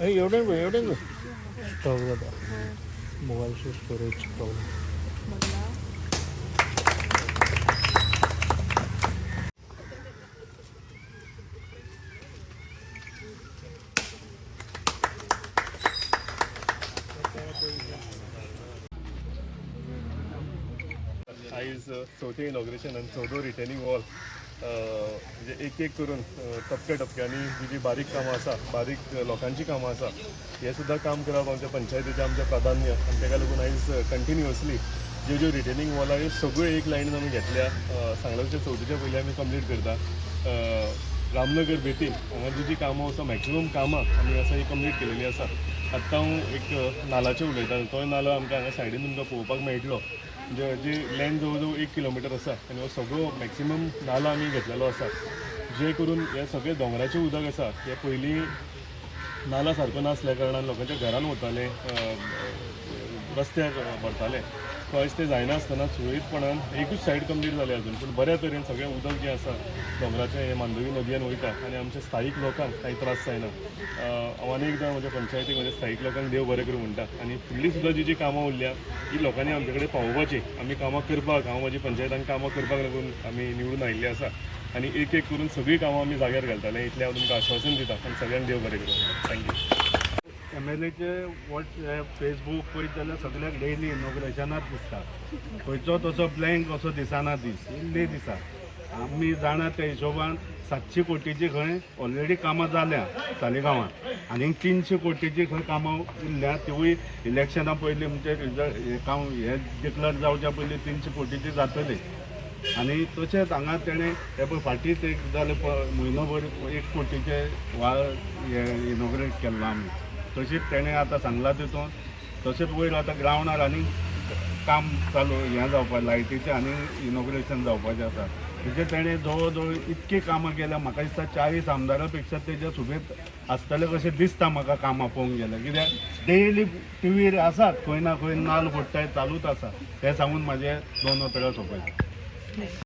एवढे स्टॉक जाता मोबाईलचे स्टोरेज प्रॉब्लेम. आयज चवथें इनॉग्रेशन आनी चवथो रिटर्निंग वॉल म्हणजे एक एक करून टप्प्यांनी जी बारीक कामां आसा, बारीक लोकांची कामां आसा, हे सुद्दां काम करप आमच्या पंचायतीचें आमचें प्राधान्य. आनी ताका लागून आयज कंटिन्युअसली ज्यो रिटर्निंग वॉला ह्यो सगळ्यो एक लायनीन आमी घेतल्या. सांगला तशें चवथीच्या पयलीं आमी कंप्लीट करता. रामनगर बेतीन हांगा जी कामां आसा, मॅक्सिमम कामां आमी आसा ही कंप्लीट केलेली आसा. आत्तां हांव एक नालाचें उलयतां. तो नालो आमकां हांगा सायडीन तुमकां पळोवपाक मेळटलो. जी लेंथ जवळ जवळ 1 किलोमिटर आसा आनी हो सगळो मॅक्सिमम नालो आमी घेतलेलो आसा. जे करून हे सगळे दोंगराचें उदक आसा हे पयलीं नाला सारको नासल्या कारणान लोकांच्या घरान वताले, रस्त्यार व्हरताले. सो आयज तें जायनासतना सुरळीतपणान एकूच सायड कंप्लीट जालें अजून, पूण बऱ्या तरेन सगळें उदक जें आसा दोंगराचें हें मांडवी नदयेन वयता आनी आमच्या स्थायीक लोकांक कांय त्रास जायना. हांव आनी एकदां म्हज्या पंचायतीक म्हज्या स्थायीक लोकांक देव बरें करूं म्हणटा. आनी फुडलीं सुद्दां जी कामां उरल्या ती लोकांनी आमचे कडेन पावोवपाची. आमी कामां करपाक, हांव म्हजी पंचायतान कामां करपाक लागून आमी निवडून आयिल्ले आसा आनी एक एक करून सगळीं कामां आमी जाग्यार घालतले. इतलें हांव तुमकां आश्वासन दिता आनी सगळ्यांक देव बरें करूं. थँक्यू. MLAचे वॉट्सॅप फेसबूक पळयत जाल्यार सगळ्याक डेली इनॉग्रेशनात दिसता. खंयचो तसो ब्लँक असो दिसना दीस, इल्ले दिसा. आमी जाणा त्या हिशोबान 700 कोटीची खंय ऑलरेडी कामां जाल्या सालिगांवांत आनी 300 कोटीची खंय कामां उरल्या. तिवूय इलेक्शना पयलीं म्हणजे रिजल्ट हे डिक्लेअर जावच्या पयलीं 300 कोटीची जातली. आनी तशेंच हांगा तेणें हे पळय फाटींच एक जालें म्हयनोभर 1 कोटीचे हे इनॉग्रेट केल्लो आमी. तशीच तेणें आतां सांगलां तितून तशेंच वयर आतां ग्रावंडार आनी काम चालू हें जावपा लायटीचें आनी इनॉग्रेशन जावपाचें आसा. तेजें तेणें जवळ जवळ इतकी कामां केल्या. म्हाका दिसता 40 आमदारां पेक्षा तेज्या सुबेज आसतलें कशें दिसता म्हाका कामां पळोवंक गेल्यार. कित्याक डेली टीव्हीर आसात खंय ना खंय नाल्ल फोडटाय चालूच आसा. हें सांगून म्हाजें 2 वेळा सोंपयता.